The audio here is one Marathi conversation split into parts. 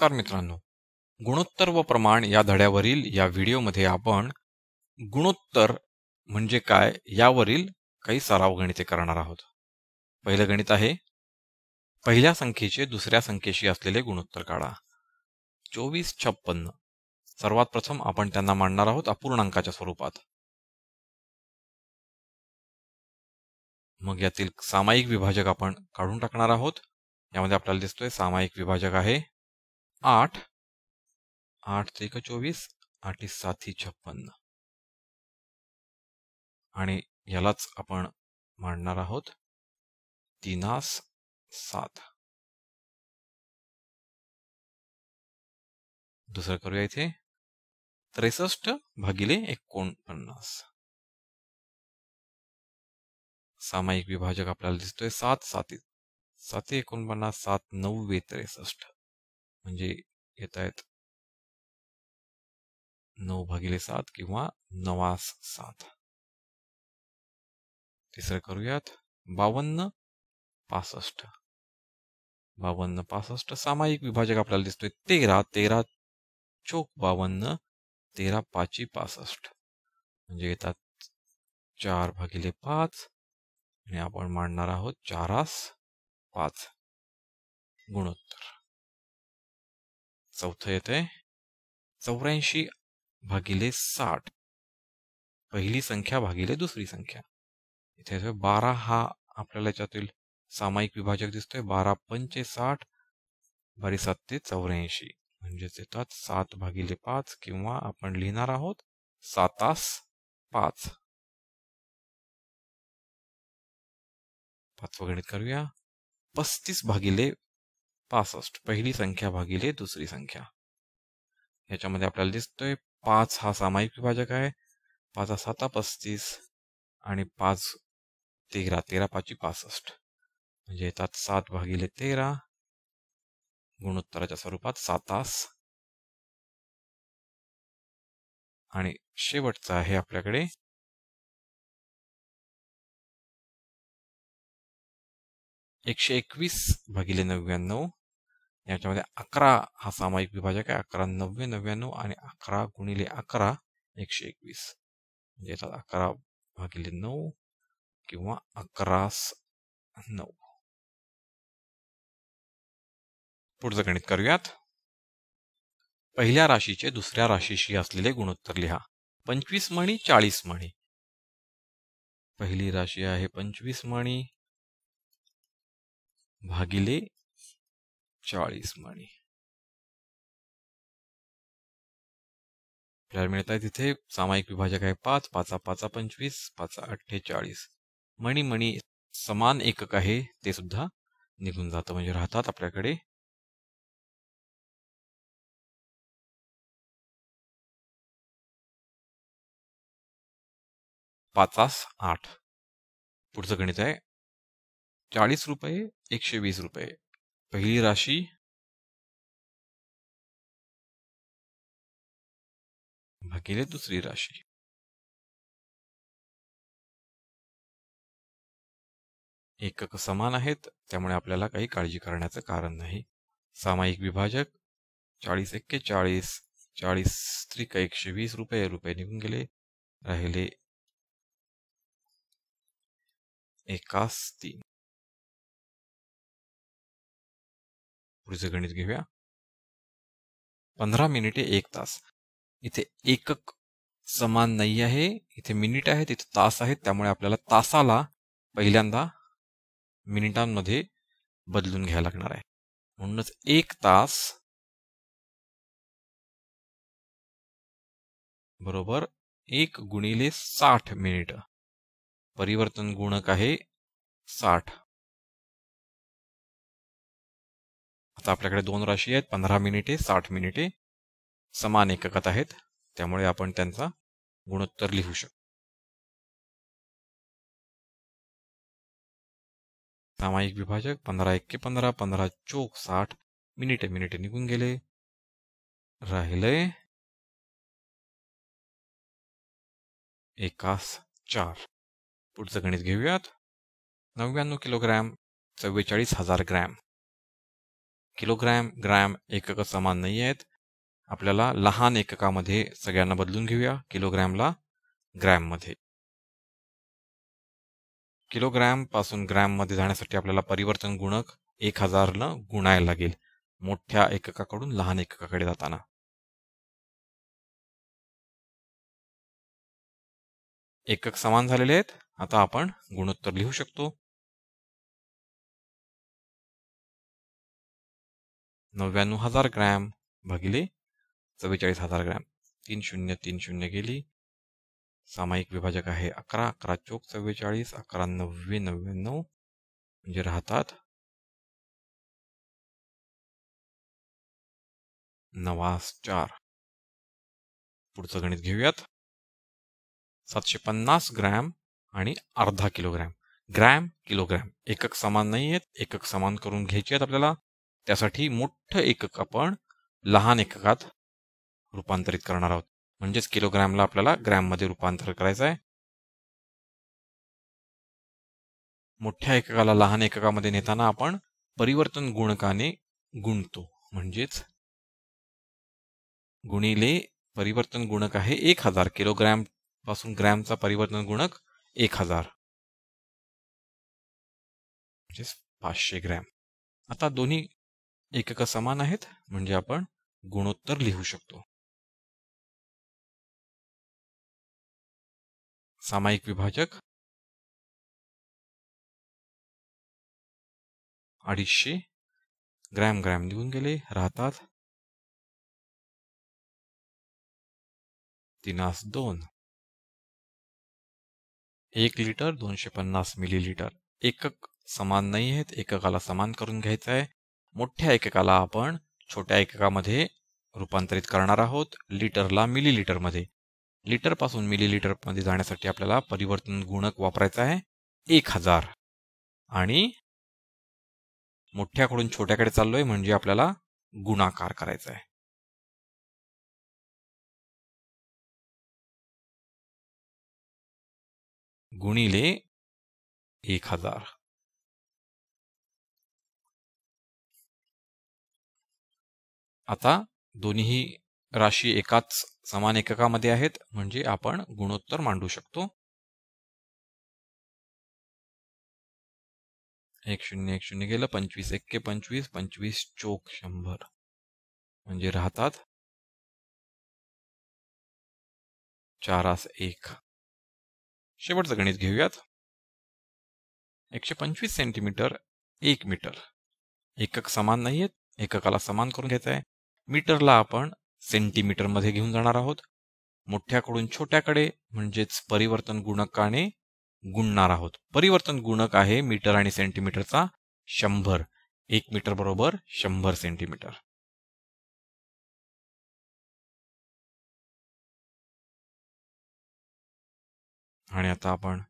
नमस्कार मित्रांनो, गुणोत्तर व प्रमाण या धड्यावरील या व्हिडिओमध्ये आपण गुणोत्तर म्हणजे काय यावरील काही सराव गणिते करणार आहोत. पहिलं गणित आहे, पहिल्या संख्येचे दुसऱ्या संख्येशी असलेले गुणोत्तर काढा. 2456. सर्वात प्रथम आपण त्यांना मांडणार आहोत अपूर्णांकाच्या स्वरूपात. मग यातील सामायिक विभाजक आपण काढून टाकणार आहोत. यामध्ये आपल्याला दिसतोय सामायिक विभाजक आहे 8. 8 ते 24, 8 7 56 आणि यालाच आपण मांडणार आहोत 3 7. दुसरं करूया इथे 63/49. सामायिक विभाजक आपल्याला दिसतोय 7 7 7 49 7 9 63 म्हणजे येत आहेत 9/7 किंवा 9 7. तिसरं करूयात 52 65. 52 65. सामायिक विभाजक आपल्याला दिसतोय 13 13 चोक 52 13 5 65 म्हणजे येतात 4/5 आणि आपण मांडणार आहोत 4 5 गुणोत्तर. चौथं येते 84/60. पहिली संख्या भागिले दुसरी संख्या. इथे 12 हा आपल्याला याच्यातील सामायिक विभाजक दिसतोय. 12 पंचे 60 बारी 7 84 म्हणजेच येतात 7/5 किंवा आपण लिहिणार आहोत 7 5. पाचवं गणित करूया 35/65. पहिली संख्या भागिले दुसरी संख्या. याच्यामध्ये आपल्याला दिसतोय 5 हा सामायिक विभाजक आहे. 5 7 35 आणि 5 13 13 5 65 म्हणजे येतात 7/13 गुणोत्तराच्या स्वरूपात 7 आणि शेवटचा आहे आपल्याकडे 121/99. याच्यामध्ये 11 हा सामायिक विभाजक आहे. 11 90 99 आणि 11 गुणिले 11 121 म्हणजे येतात 11/9 किंवा 11 9. पुढचं गणित करूयात. पहिल्या राशीचे दुसऱ्या राशीशी असलेले गुणोत्तर लिहा. 25 मणी 40 मणी. पहिली राशी आहे 25 मणी भागिले 40 मणी. आपल्याला मिळत आहे तिथे सामायिक विभाजक आहे 5 5 5 25 5 8 40. मणी मणी समान एकक आहे ते सुद्धा निघून जातं म्हणजे राहतात आपल्याकडे 5 8. पुढचं गणित आहे 40 रुपये 120 रुपये. पहिली राशी भागिले दुसरी राशी. एकक समान आहेत त्यामुळे आपल्याला काही काळजी करण्याचं कारण नाही. सामायिक विभाजक 40 एक्के 40 40 त्रिक 120 रुपये. रुपये निघून गेले, राहिले 1 3. पुढचे गणित घेऊया 15 मिनिटे 1 तास. इथे एकक समान नाही आहे, इथे मिनिट आहेत, इथे तास आहेत, त्यामुळे आपल्याला तासाला पहिल्यांदा मिनिटांमध्ये बदलून घ्यायला लागणार आहे. म्हणूनच 1 तास बरोबर 1 गुणिले 60 मिनिट. परिवर्तन गुणक आहे 60. आता आपल्याकडे दोन राशी आहेत 15 मिनिटे 60 मिनिटे. समान एककात आहेत त्यामुळे आपण त्यांचा गुणोत्तर लिहू शकतो. सामायिक विभाजक 15 एक्के 15 15 चोक 60 मिनिटे मिनिटे निघून गेले, राहिले 1 4. पुढचं गणित घेऊयात 99 किलोग्रॅम 44,000 ग्रॅम. किलोग्रॅम, ग्रॅम एकक समान नाही आहेत. आपल्याला लहान एककामध्ये सगळ्यांना बदलून घेऊया, किलोग्रॅमला ग्रॅम मध्ये. किलोग्रॅम पासून ग्रॅम मध्ये जाण्यासाठी आपल्याला परिवर्तन गुणक 1000 न गुणायला लागेल, मोठ्या एककाकडून लहान एककाकडे जाताना. एकक समान झालेले आहेत. आता आपण गुणोत्तर लिहू शकतो. 99,000 ग्रॅम भागिले 44,000 ग्रॅम. 3 शून्य 3 शून्य गेली. सामायिक विभाजक आहे 11. 11 चोक 44. 11 90 99 म्हणजे राहतात 94. पुढचं गणित घेऊयात. 750 ग्रॅम आणि अर्धा किलोग्रॅम. ग्रॅम, किलोग्रॅम एकक समान नाही आहेत. एकक समान करून घ्यायचे आहेत आपल्याला. त्यासाठी मोठं एकक आपण लहान एककात रूपांतरित करणार आहोत. म्हणजेच किलोग्रॅमला आपल्याला ग्रॅम मध्ये रूपांतर करायचं आहे. मोठ्या एककाला लहान एककामध्ये नेताना आपण परिवर्तन गुणकाने गुणतो. म्हणजेच गुणिले परिवर्तन गुणक आहे 1000. किलोग्रॅम पासून ग्रॅमचा परिवर्तन गुणक 1000 म्हणजेच 500 ग्रॅम. आता दोन्ही एकक समान आहेत म्हणजे आपण गुणोत्तर लिहू शकतो. सामायिक विभाजक 250. ग्रॅम ग्रॅम निघून गेले, राहतात 3×2. 1 लिटर 250 मिलीलिटर. एकक समान नाही आहेत. एककाला समान करून घ्यायचं आहे. मोठ्या एककाला आपण छोट्या एककामध्ये रूपांतरित करणार आहोत, लिटरला मिलीलिटर मध्ये. लिटर पासून मिलीलिटर मध्ये जाण्यासाठी आपल्याला परिवर्तन गुणक वापरायचा आहे 1000. आणि मोठ्याकडून छोट्याकडे चाललोय म्हणजे आपल्याला गुणाकार करायचा आहे. गुणिले 1000. आता दोन्ही राशी एकाच समान एककामध्ये आहेत म्हणजे आपण गुणोत्तर मांडू शकतो. 1 0 1 0 गेलं. 25 1 25. 25 चोक 100 म्हणजे राहतात 4×1. शेवटचं गणित घेऊयात. 125 सेंटीमीटर 1 मीटर. एकक समान नाही आहेत. एककाला समान करून घ्यायचं आहे. मीटरला आपण सेंटीमीटर मध्ये घेऊन जाणार आहोत. मोठ्याकडून छोट्याकडे म्हणजेच परिवर्तन गुणकाने गुणणार आहोत. परिवर्तन गुणक आहे मीटर आणि सेंटीमीटरचा 100. 1 मीटर बरोबर 100 सेंटीमीटर. आणि आता आपण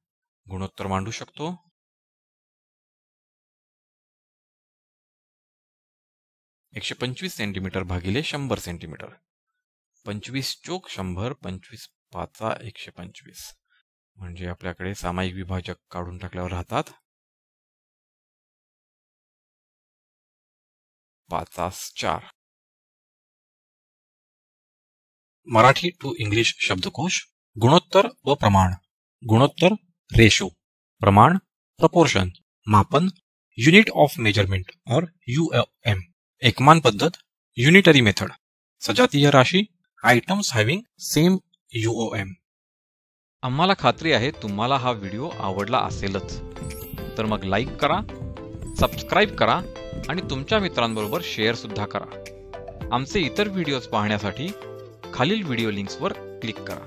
गुणोत्तर मांडू शकतो. 125 सेंटीमीटर भागिले 100 सेंटीमीटर. 25 चोक 100. 25×5=125 म्हणजे आपल्याकडे सामायिक विभाजक काढून टाकल्यावर राहतात 5×4. मराठी टू इंग्लिश शब्दकोश. गुणोत्तर व प्रमाण. गुणोत्तर रेशो. प्रमाण प्रपोर्शन. मापन युनिट ऑफ मेजरमेंट और UOM. एकमान पद्धत युनिटरी मेथड. सजातीय राशी आयटम्स हॅव्हिंग सेम UOM. आम्हाला खात्री आहे तुम्हाला हा व्हिडिओ आवडला असेलच. तर मग लाईक करा, सबस्क्राईब करा आणि तुमच्या मित्रांबरोबर शेअर सुद्धा करा. आमचे इतर व्हिडिओज पाहण्यासाठी खालील व्हिडिओ लिंक्सवर क्लिक करा.